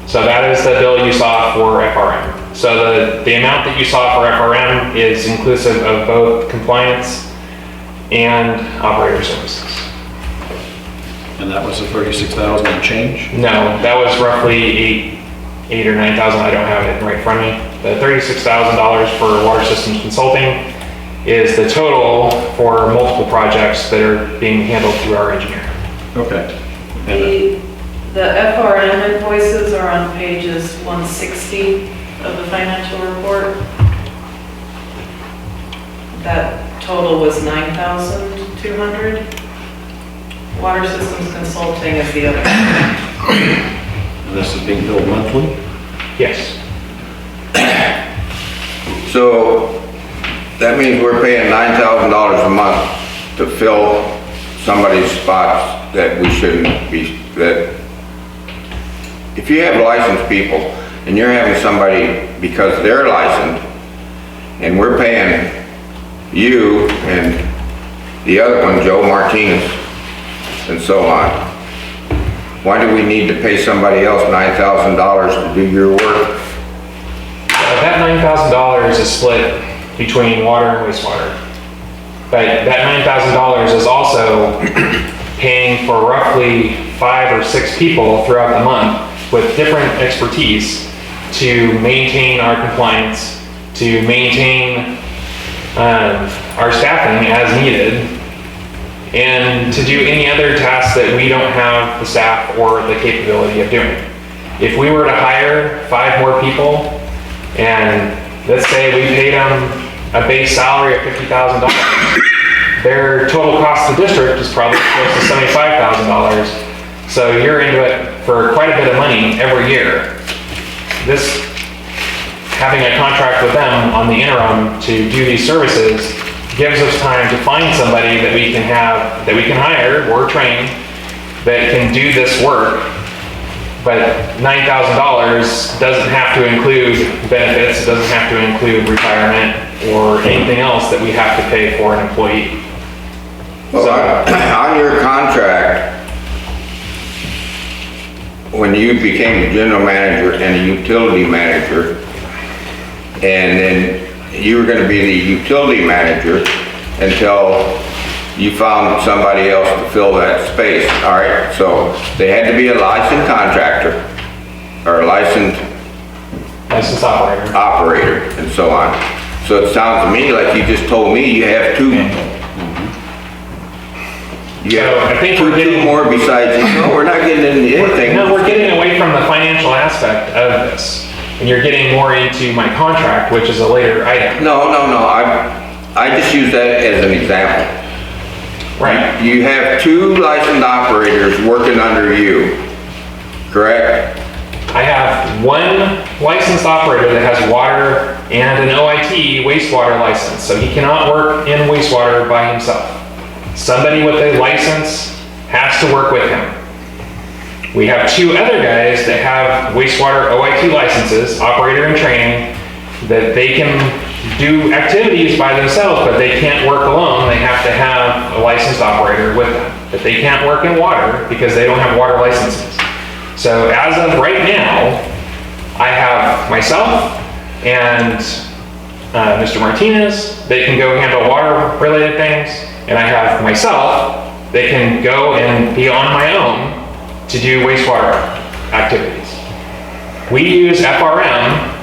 So that is the bill you saw for FRM. So the amount that you saw for FRM is inclusive of both compliance and operator services. And that was the 36,000 and change? No, that was roughly eight or 9,000. I don't have it right in front of me. The $36,000 for water systems consulting is the total for multiple projects that are being handled through our engineer. Okay. The FRM invoices are on pages 160 of the financial report. That total was 9,200. Water systems consulting is the other. And this is being billed monthly? Yes. So that means we're paying $9,000 a month to fill somebody's spots that we shouldn't be, that if you have licensed people and you're having somebody because they're licensed and we're paying you and the other one, Joe Martinez, and so on, why do we need to pay somebody else $9,000 to do your work? That $9,000 is split between water and wastewater. But that $9,000 is also paying for roughly 5 or 6 people throughout the month with different expertise to maintain our compliance, to maintain our staffing as needed, and to do any other tasks that we don't have the staff or the capability of doing. If we were to hire 5 more people, and let's say we paid them a base salary of $50,000, their total cost to the district is probably close to $75,000. So you're into it for quite a bit of money every year. This, having a contract with them on the interim to do these services gives us time to find somebody that we can have, that we can hire or train that can do this work. But $9,000 doesn't have to include benefits, it doesn't have to include retirement or anything else that we have to pay for an employee. Well, on your contract, when you became the general manager and the utility manager, and then you were going to be the utility manager until you found somebody else to fill that space, all right? So they had to be a licensed contractor or a licensed operator and so on. So it sounds to me like you just told me you have 2. You have I think two more besides you. No, we're not getting into anything. No, we're getting away from the financial aspect of this. And you're getting more into my contract, which is a later item. No. I just use that as an example. Right. You have 2 licensed operators working under you, correct? I have 1 licensed operator that has water and an OIT wastewater license, so he cannot work in wastewater by himself. Somebody with a license has to work with him. We have 2 other guys that have wastewater OIT licenses, operator in training, that they can do activities by themselves, but they can't work alone. They have to have a licensed operator with them. But they can't work in water because they don't have water licenses. So as of right now, I have myself and Mr. Martinez. They can go handle water related things. And I have myself that can go and be on my own to do wastewater activities. We use FRM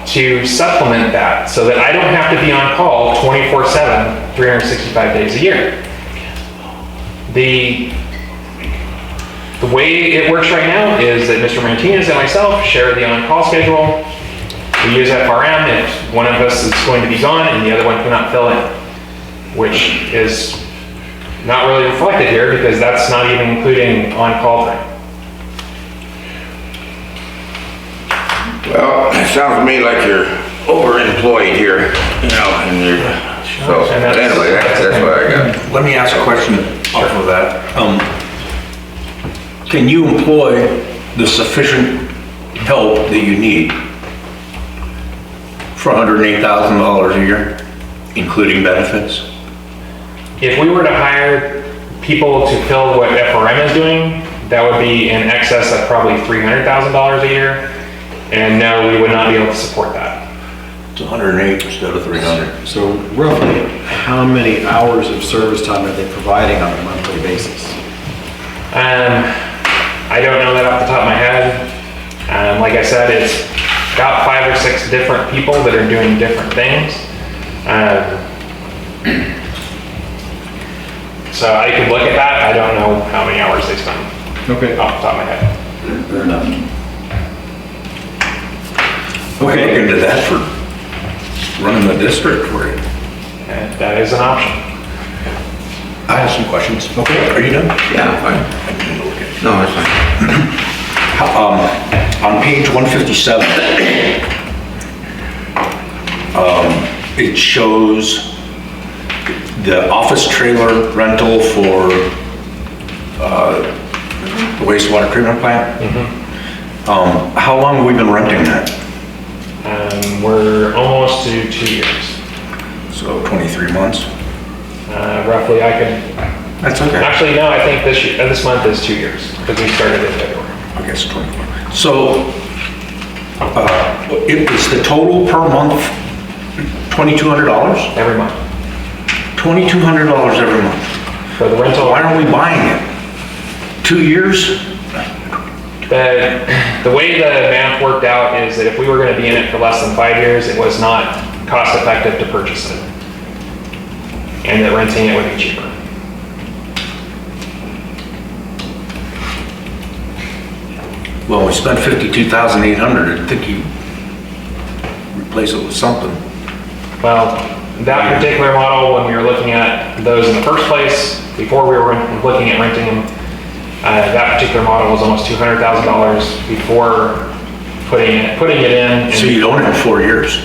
to supplement that so that I don't have to be on call 24/7, 365 days a year. The way it works right now is that Mr. Martinez and myself share the on-call schedule. We use FRM if one of us is going to be gone and the other one cannot fill in, which is not really reflected here because that's not even including on-call time. Well, it sounds to me like you're overemployed here, and you're, so, but anyway, that's what I got. Let me ask a question off of that. Can you employ the sufficient help that you need for $108,000 a year, including benefits? If we were to hire people to fill what FRM is doing, that would be in excess of probably $300,000 a year. And no, we would not be able to support that. It's 108 instead of 300. So roughly, how many hours of service time are they providing on a monthly basis? I don't know that off the top of my head. Like I said, it's got 5 or 6 different people that are doing different things. So I could look at that. I don't know how many hours they spend Okay. off the top of my head. Fair enough. Okay, look into that for running the district for you. And that is an option. I have some questions. Okay, are you done? Yeah, fine. I didn't look at it. No, it's fine. On page 157, it shows the office trailer rental for the wastewater treatment plant. How long have we been renting that? We're almost to 2 years. So 23 months? Roughly, I could, That's okay. actually, no, I think this month is 2 years because we started in February. I guess 24. So, is the total per month $2,200? Every month. $2,200 every month. For the rental. Why aren't we buying it? 2 years? The way the math worked out is that if we were going to be in it for less than 5 years, it was not cost effective to purchase it. And that renting it would be cheaper. Well, we spent $52,800. I think you replace it with something. Well, that particular model, when we were looking at those in the first place, before we were looking at renting them, that particular model was almost $200,000 before putting it in. So you'd own it for 4 years.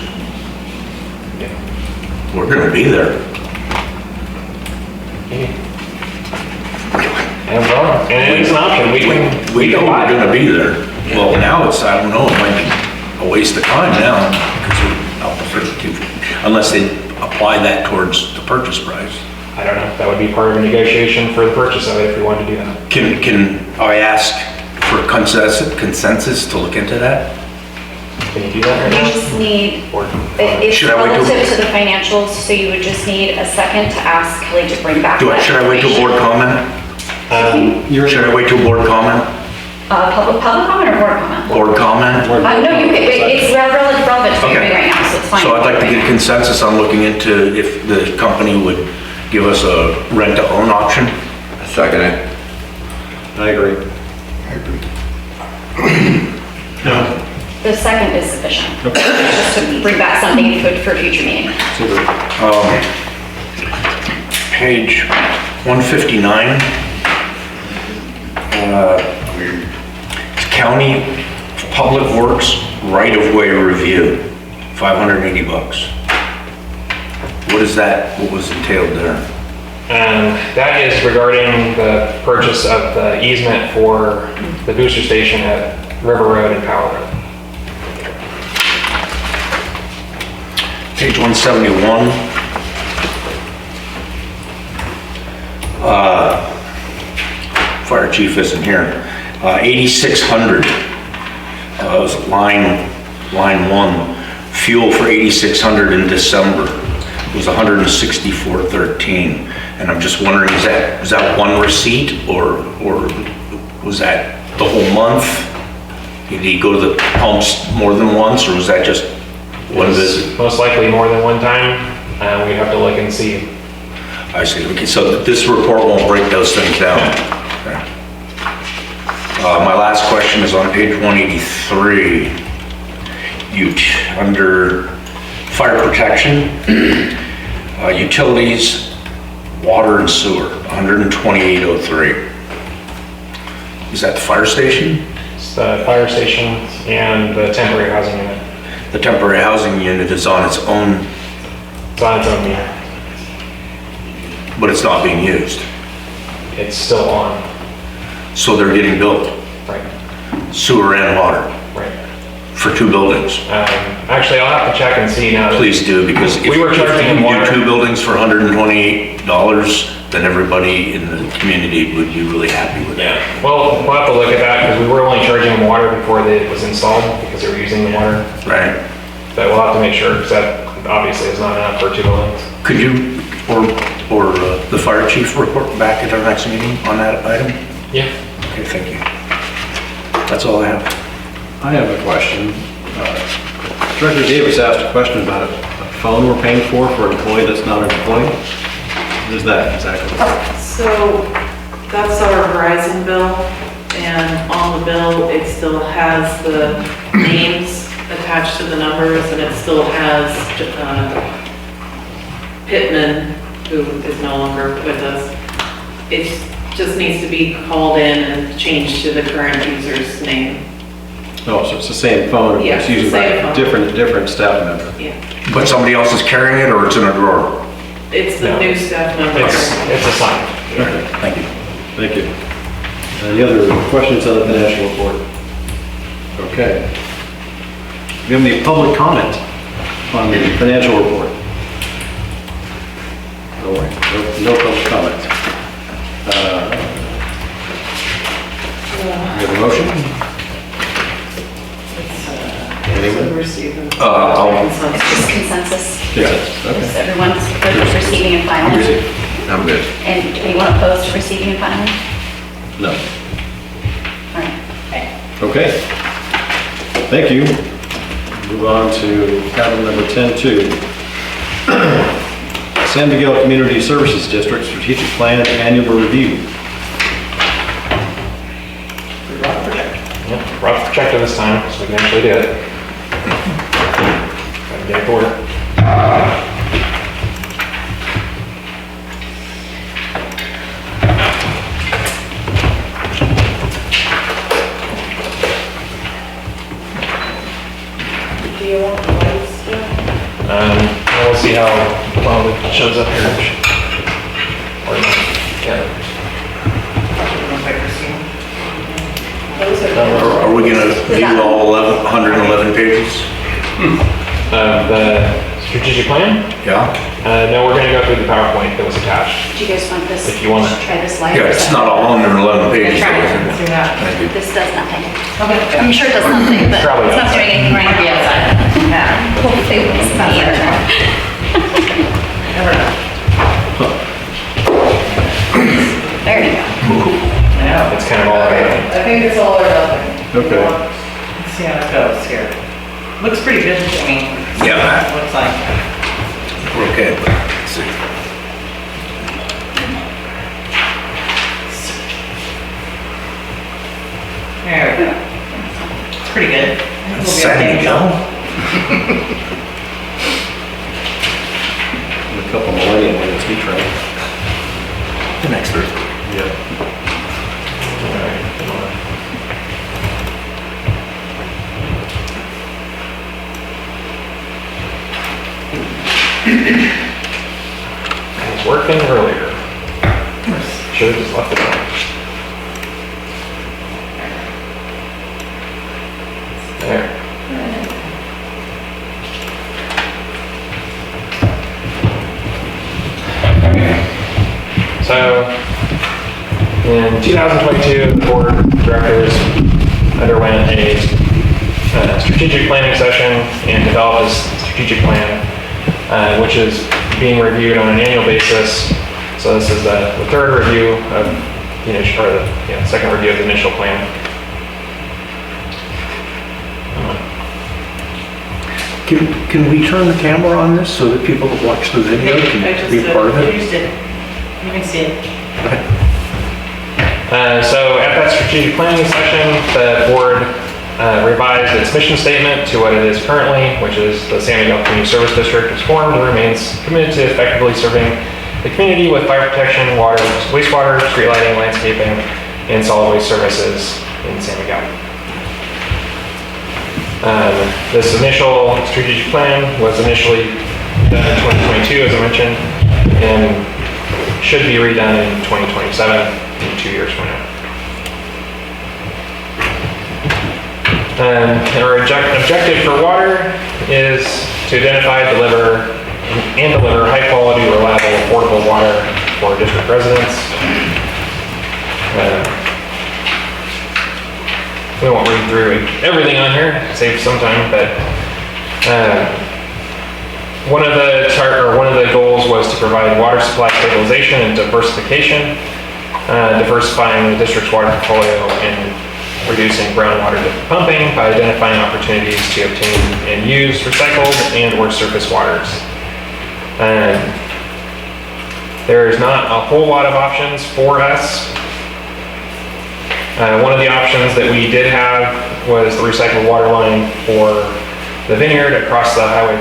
Yeah. We're gonna be there. And it is an option. We We know can buy we're it. gonna be there. Well, now it's, I don't know, it might be a waste of time now, because we're out the 52, unless they apply that towards the purchase price. I don't know. That would be part of a negotiation for the purchase of it if we wanted to do that. Can I ask for consensus to look into that? Can you do that right You now? just need, Or- it's Should I wait till- relative to the financials, so you would just need a second to ask Kelly to bring back that Should I wait till board information. comment? You're Should I wait till board comment? Public comment or board comment? Board comment? No, you could, it's relevant to what you're doing right now, so it's fine. So I'd like to get consensus on looking into if the company would give us a rent-to-own option. Second it. I agree. The second is sufficient, just to bring back something for a future meeting. Page 159. County Public Works right-of-way review, $580. What is that, what was entailed there? That is regarding the purchase of the easement for the booster station at River Road and Power Road. Page 171. Fire chief isn't here. 8,600. It was line 1. Fuel for 8,600 in December. It was 164.13. And I'm just wondering, is that one receipt or was that the whole month? Did he go to the pumps more than once, or was that just one visit? Most likely more than one time. We'd have to look and see. I see. Okay, so this report won't break those things down. Okay. My last question is on page 183. Under fire protection, utilities, water and sewer, 128.03. Is that the fire station? It's the fire station and the temporary housing unit. The temporary housing unit is on its own, It's on its own meter. but it's not being used. It's still on. So they're getting billed, Right, sewer and water, right. for 2 buildings. Actually, I'll have to check and see now. Please do, because if We were charging you them do water. 2 buildings for $128, then everybody in the community would be really happy with that. Yeah, well, we'll have to look at that because we were only charging them water before it was installed because they were using the water. Right? But we'll have to make sure because that obviously is not enough for 2 buildings. Could you, or the fire chief report back at our next meeting on that item? Yeah. Okay, thank you. That's all I have. I have a question. Director Davis asked a question about a phone we're paying for an employee that's not an employee. What is that exactly? So that's our Verizon bill, and on the bill, it still has the names attached to the numbers, and it still has Pittman, who is no longer with us. It just needs to be called in and changed to the current user's name. Oh, so it's the same phone, Yeah, it's used by same a phone. different staff member. Yeah, But somebody else is carrying it, or it's in a drawer? it's the No. new staff member. It's a sign. Okay, Thank you. thank you. Any other questions on the financial report? Okay. Do you have any public comment on the financial report? No way, no public comment. You have a motion? Anyone? I'll- It's just consensus. Yeah, Is okay. everyone's good with receiving and filing? I'm good. And do you want to post receiving and filing? No. All right. Okay. Thank you. Move on to item number 10.2. San Miguel Community Services District Strategic Plan Annual Review. Yep, rough projector this time, so we can actually do it. Gotta get it to work. Do you want the lights still? We'll see how well it shows up here. Or, yeah. Those are. Are we gonna view all 111 pages? The strategic plan? Yeah? No, we're gonna go through the PowerPoint that was attached. Do you guys want this? If you wanna. Try this light? Yeah, it's not all 111 pages. Try it. though, is it? Thank you. This does nothing. Okay. I'm sure it does nothing, but Probably it's not outside. doing anything right now. Yeah. Hopefully it was not There you go. It's kind of all right. I think it's all or nothing. Okay. Let's see how it goes here. Looks pretty good to me. Yeah. Looks like. We're okay, but let's see. There we go. It's pretty good. That's San Miguel? A couple millennium when it's heat train. The next Thursday. Yeah. It was working earlier. Should've just left it on. There. So, in 2022, the board of directors underwent a strategic planning session and developed a strategic plan, which is being reviewed on an annual basis. So this is the third review of the initial, or the second review of the initial plan. Can we turn the camera on this so that people that watch the video I can just be did. part of You it? just did. You can see it. So at that strategic planning session, the board revised its mission statement to what it is currently, which is the San Miguel Community Service District is formed and remains committed to effectively serving the community with fire protection, water, wastewater, street lighting, landscaping, and solid waste services in San Miguel. This initial strategic plan was initially done in 2022, as I mentioned, and should be redone in 2027, in 2 years from now. Our objective for water is to identify, deliver high-quality, reliable, affordable water for district residents. We won't read through everything on here, save some time, but one of the goals was to provide water supply stabilization and diversification, diversifying the district's water portfolio and reducing groundwater pumping by identifying opportunities to obtain and use recycled and or surface waters. There's not a whole lot of options for us. One of the options that we did have was the recycled water line for the vineyard across the Highway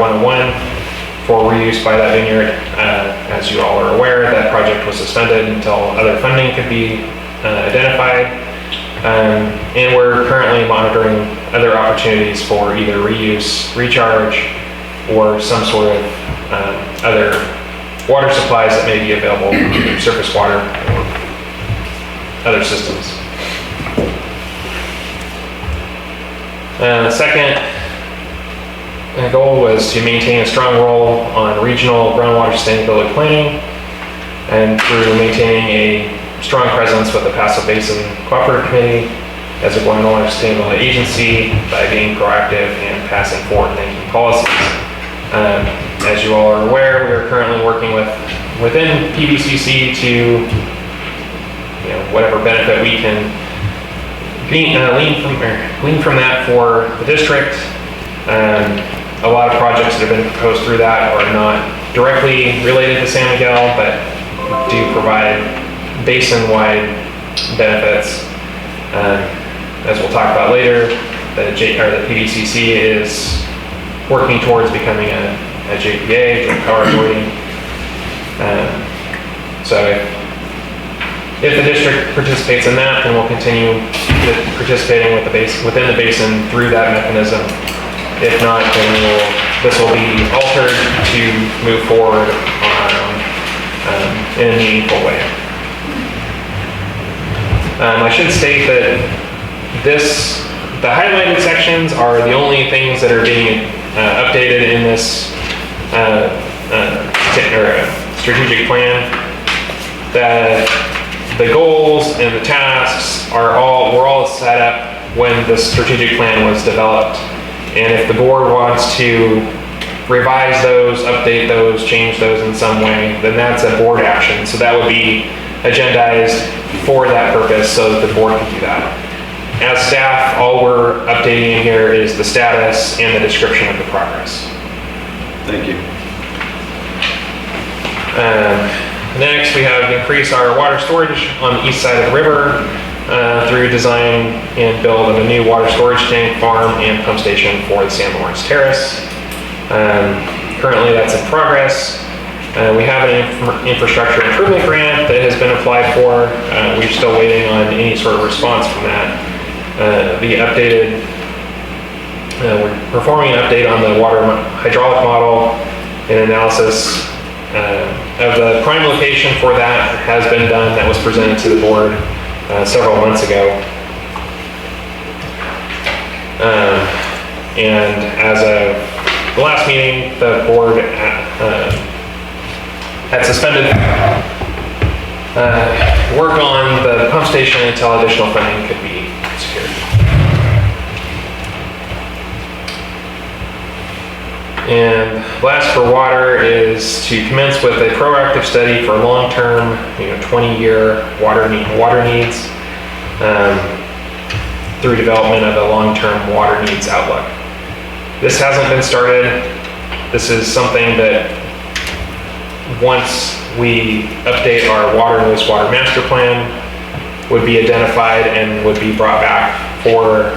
101 for reuse by that vineyard. As you all are aware, that project was suspended until other funding could be identified. And we're currently monitoring other opportunities for either reuse, recharge, or some sort of other water supplies that may be available, either surface water or other systems. The second goal was to maintain a strong role on regional groundwater sustainability planning and through maintaining a strong presence with the Paso Basin Cooperative Committee as a groundwater sustainability agency by being proactive and passing forward-thinking policies. As you all are aware, we are currently working within PBCC to whatever benefit we can glean from that for the district. A lot of projects that have been proposed through that are not directly related to San Miguel, but do provide basin-wide benefits. As we'll talk about later, the PBCC is working towards becoming a JPA, Joint Power Authority. So if the district participates in that, then we'll continue participating within the basin through that mechanism. If not, then this will be altered to move forward on our own in a meaningful way. I should state that the highlighted sections are the only things that are being updated in this strategic plan. The goals and the tasks were all set up when the strategic plan was developed. And if the board wants to revise those, update those, change those in some way, then that's a board action. So that would be agendized for that purpose so that the board can do that. As staff, all we're updating in here is the status and the description of the progress. Thank you. Next, we have increased our water storage on the east side of the river through design and build of a new water storage tank, farm, and pump station for the San Lawrence Terrace. Currently, that's in progress. We have an infrastructure improvement grant that has been applied for. We're still waiting on any sort of response from that. We're performing an update on the water hydraulic model and analysis of the prime location for that has been done. That was presented to the board several months ago. And as of the last meeting, the board had suspended work on the pump station until additional funding could be secured. And last for water is to commence with a proactive study for long-term, 20-year water needs through development of a long-term water needs outlook. This hasn't been started. This is something that once we update our water and wastewater master plan would be identified and would be brought back for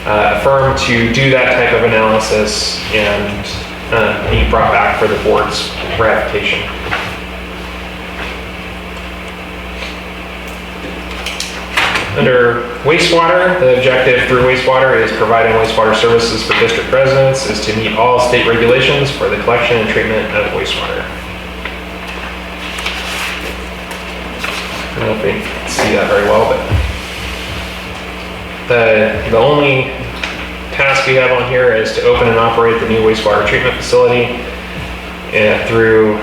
a firm to do that type of analysis and be brought back for the board's ratification. Under wastewater, the objective through wastewater is providing wastewater services for district residents is to meet all state regulations for the collection and treatment of wastewater. I don't know if you can see that very well, but the only task we have on here is to open and operate the new wastewater treatment facility through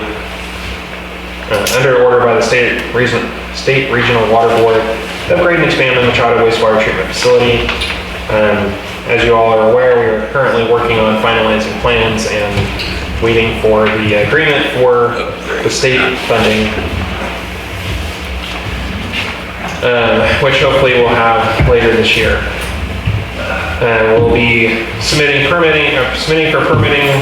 under order by the State Regional Water Board to upgrade and expand the Machado wastewater treatment facility. As you all are aware, we are currently working on finalizing plans and waiting for the agreement for the state funding, which hopefully we'll have later this year. We'll be submitting for permitting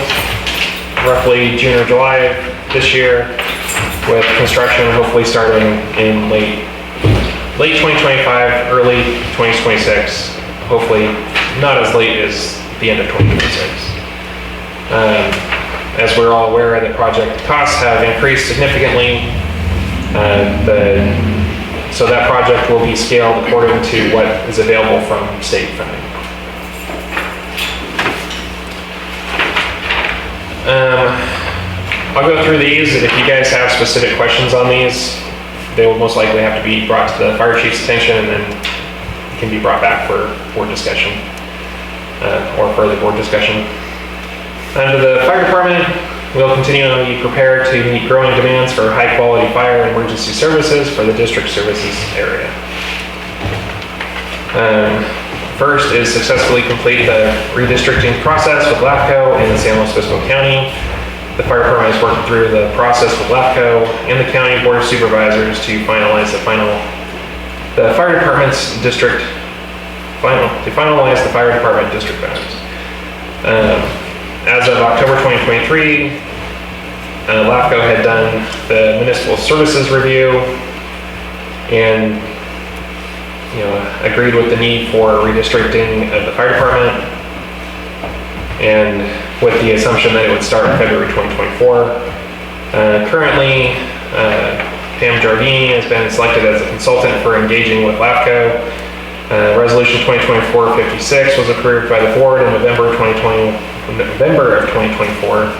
roughly June or July this year, with construction hopefully starting in late 2025, early 2026. Hopefully not as late as the end of 2026. As we're all aware, the project costs have increased significantly. So that project will be scaled according to what is available from state funding. I'll go through these, and if you guys have specific questions on these, they will most likely have to be brought to the fire chief's attention, and then can be brought back for board discussion, or further board discussion. Under the fire department, we'll continue to be prepared to meet growing demands for high-quality fire and emergency services for the district services area. First is successfully complete the redistricting process with LAFCO in San Luis Obispo County. The fire department is working through the process with LAFCO and the county board of supervisors to finalize the fire department district boundaries. As of October 2023, LAFCO had done the municipal services review and agreed with the need for redistricting of the fire department, and with the assumption that it would start in February 2024. Currently, Pam Giardini has been selected as a consultant for engaging with LAFCO. Resolution 2024-56 was approved by the board in November of 2024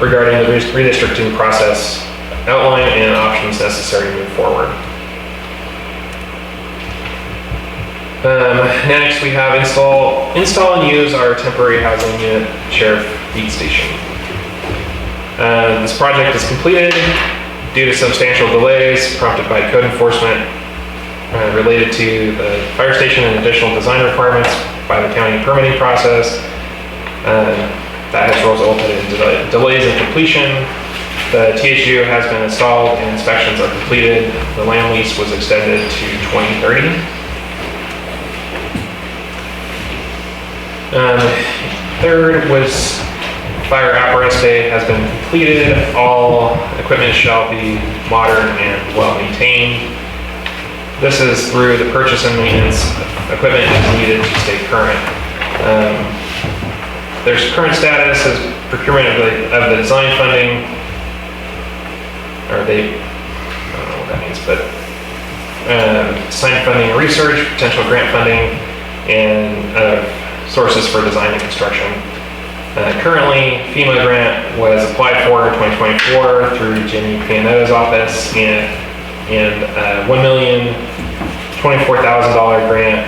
regarding the redistricting process outline and options necessary to move forward. Next, we have install and use our temporary housing unit sheriff feed station. This project is completed due to substantial delays prompted by code enforcement related to the fire station and additional design requirements by the county permitting process. That has resulted in delays in completion. The THU has been installed and inspections are completed. The land lease was extended to 2030. Third was fire apparatus bay has been completed. All equipment shall be modern and well maintained. This is through the purchase and maintenance equipment is needed to stay current. There's current status is procurement of the design funding, or I don't know what that means, but design funding and research, potential grant funding, and sources for design and construction. Currently, FEMA grant was applied for in 2024 through Jimmy Pianetto's office, and $1,024,000 grant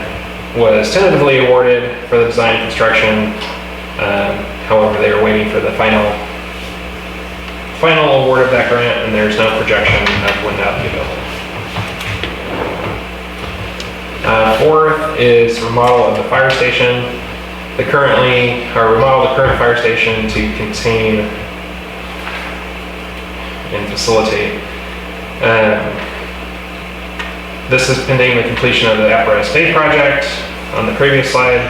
was tentatively awarded for the design and construction. However, they are waiting for the final award of that grant, and there's no projection of when that will be available. Fourth is remodel of the fire station. Remodel the current fire station to contain and facilitate. This is pending the completion of the apparatus bay project on the previous slide.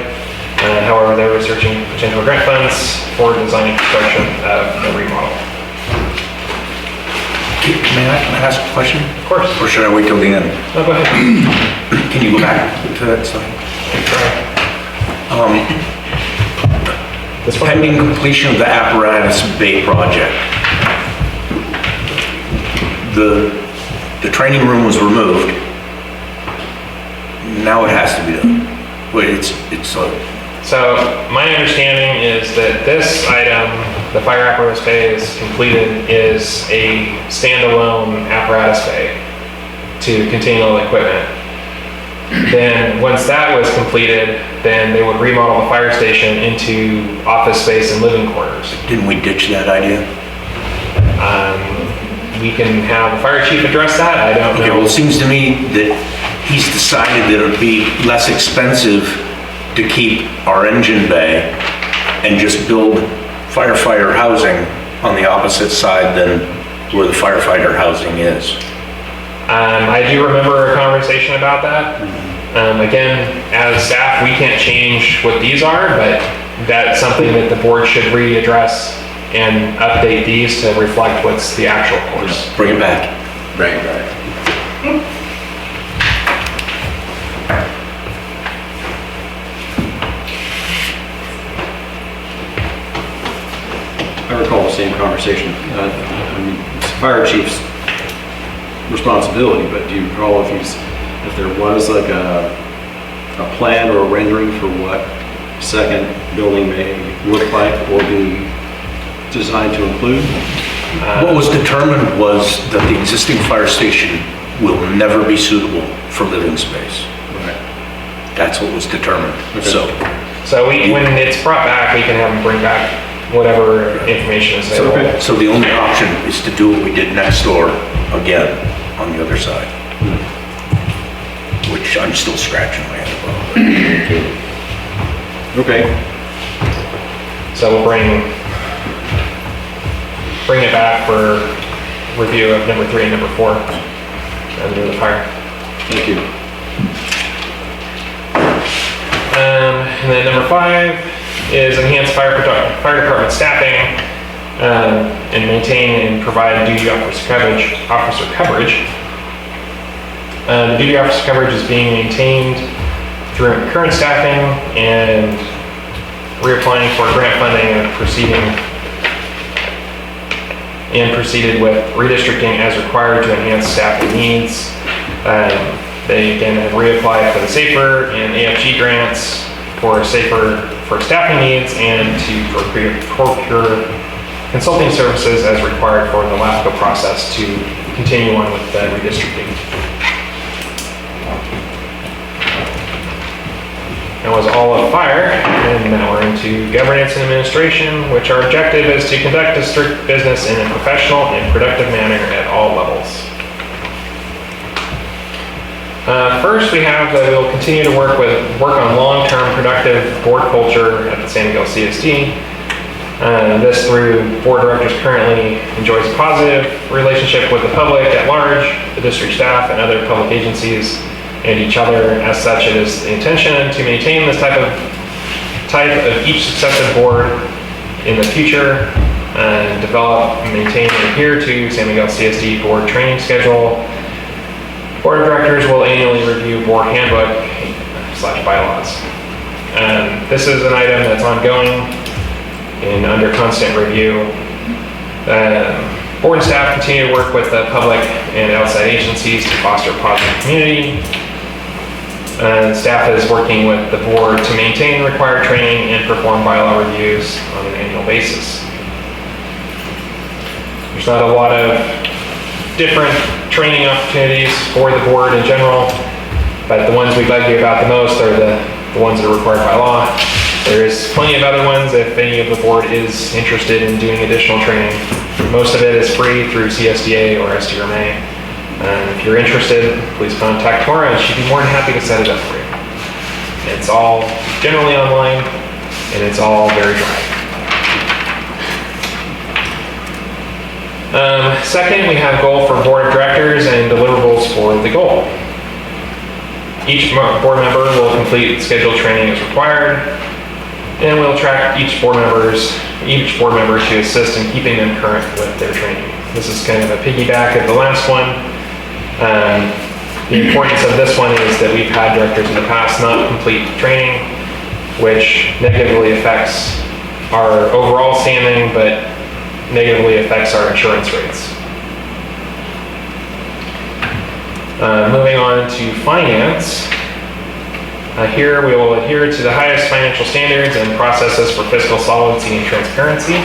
However, they're researching potential grant funds for design and construction of the remodel. May I ask a question? Of course. Or should I wait till the end? No, go ahead. Can you go back to that slide? Pending completion of the apparatus bay project. The training room was removed. Now it has to be done. Wait, So my understanding is that this item, the fire apparatus bay is completed, is a standalone apparatus bay to contain all the equipment. Then once that was completed, then they would remodel the fire station into office space and living quarters. Didn't we ditch that idea? we can have the fire chief address that. I don't Okay, well, know. it seems to me that he's decided that it'd be less expensive to keep our engine bay and just build firefighter housing on the opposite side than where the firefighter housing is. I do remember a conversation about that. Again, as staff, we can't change what these are, but that's something that the board should readdress and update these to reflect what's the actual course. Bring it back. Right. I recall the same conversation. I mean, it's the fire chief's responsibility, but do you recall if there was like a plan or a rendering for what second building may look like or be designed to include? What was determined was that the existing fire station will never be suitable for living space. Right. That's what was determined. Okay. So when it's brought back, we can have them bring back whatever information is So, available. okay. So the only option is to do what we did next door again on the other side. Which I'm still scratching my head about. Okay. So we'll bring it back for review of number 3 and number 4 under the fire. Thank you. And then number 5 is enhance fire department staffing and maintain and provide duty officer coverage. The duty officer coverage is being maintained through current staffing and reapplying for grant funding and proceeded with redistricting as required to enhance staffing needs. They again have reapplied for the SAFER and AFG grants for staffing needs and to procure consulting services as required for the LAFCO process to continue on with the redistricting. That was all of fire, and now we're into governance and administration, which our objective is to conduct district business in a professional and productive manner at all levels. First, we have that we'll continue to work on long-term productive board culture at the San Miguel C.S.D. This through board directors currently enjoys a positive relationship with the public at large, the district staff, and other public agencies, and each other. As such, it is the intention to maintain this type of each successive board in the future, and develop, maintain, and adhere to San Miguel CSD board training schedule. Board of directors will annually review board handbook/bylaws. This is an item that's ongoing and under constant review. Board and staff continue to work with the public and outside agencies to foster a positive community. Staff is working with the board to maintain required training and perform bylaw reviews on an annual basis. There's not a lot of different training opportunities for the board in general, but the ones we bug you about the most are the ones that are required by law. There is plenty of other ones if any of the board is interested in doing additional training. Most of it is free through CSDA or SDRMA. If you're interested, please contact Tora and she'd be more than happy to set it up for you. It's all generally online and it's all very dry. Second, we have goal for board of directors and deliverables for the goal. Each board member will complete scheduled training as required, and we'll track each board member to assist in keeping them current with their training. This is kind of a piggyback of the last one. The importance of this one is that we've had directors in the past not complete training, which negatively affects our overall standing, but negatively affects our insurance rates. Moving on to finance. Here we will adhere to the highest financial standards and processes for fiscal solvency and transparency.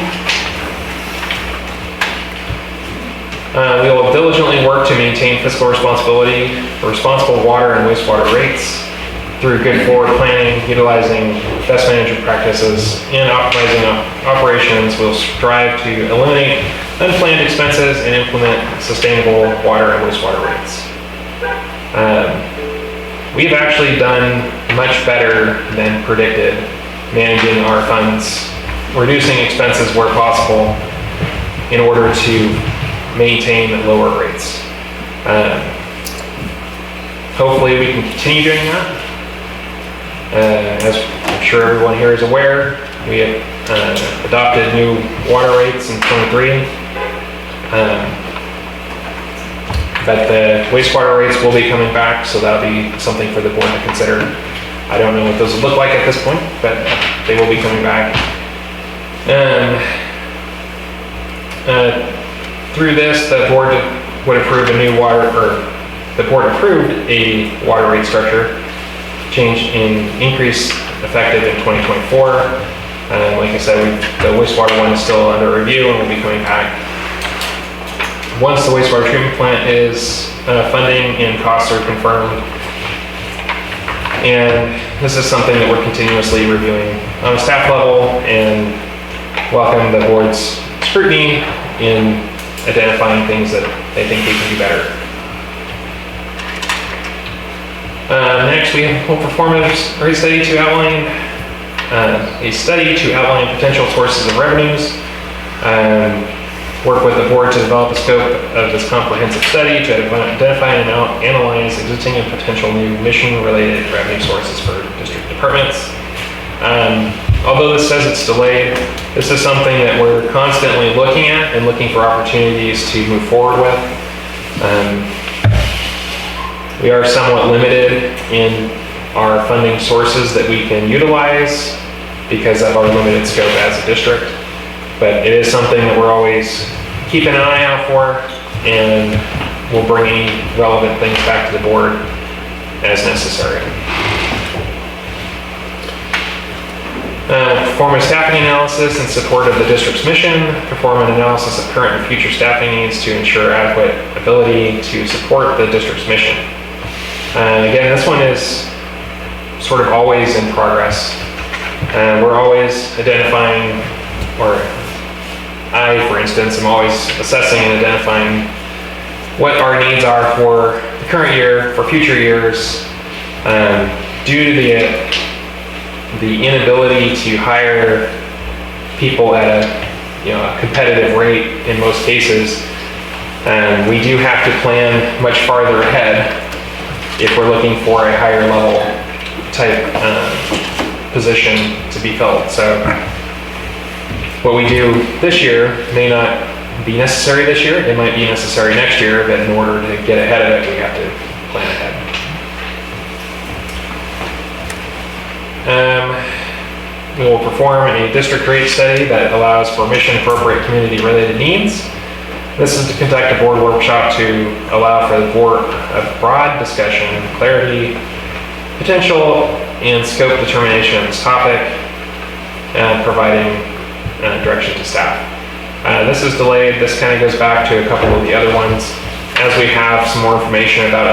We will diligently work to maintain fiscal responsibility, responsible water and wastewater rates through good forward planning, utilizing best management practices, and optimizing operations. We'll strive to eliminate unplanned expenses and implement sustainable water and wastewater rates. We've actually done much better than predicted managing our funds, reducing expenses where possible in order to maintain lower rates. Hopefully we can continue doing that. As I'm sure everyone here is aware, we have adopted new water rates in 23. But the wastewater rates will be coming back, so that'll be something for the board to consider. I don't know what those will look like at this point, but they will be coming back. Through this, the board would approve a new the board approved a water rate structure change in increase effective in 2024. Like I said, the wastewater one is still under review and will be coming back. Once the wastewater treatment plant is funding and costs are confirmed. And this is something that we're continuously reviewing on a staff level and welcome the board's scrutiny in identifying things that they think we can do better. Next, we'll perform a study to outline potential sources of revenues. Work with the board to develop a scope of this comprehensive study to identify and analyze existing and potential new mission-related revenue sources for district departments. Although this says it's delayed, this is something that we're constantly looking at and looking for opportunities to move forward with. We are somewhat limited in our funding sources that we can utilize because of our limited scope as a district. But it is something that we're always keeping an eye out for, and we'll bring any relevant things back to the board as necessary. Perform a staffing analysis in support of the district's mission. Perform an analysis of current and future staffing needs to ensure adequate ability to support the district's mission. Again, this one is sort of always in progress. We're always identifying, or I, for instance, am always assessing and identifying what our needs are for the current year, for future years, due to the inability to hire people at a competitive rate in most cases. We do have to plan much farther ahead if we're looking for a higher level type position to be filled. So what we do this year may not be necessary this year. It might be necessary next year, but in order to get ahead of it, we have to plan ahead. We will perform a district rate study that allows for mission-appropriate community-related needs. This is to conduct a board workshop to allow for the board of broad discussion, clarity, potential, and scope determination of this topic, and providing direction to staff. This is delayed. This kind of goes back to a couple of the other ones. As we have some more information about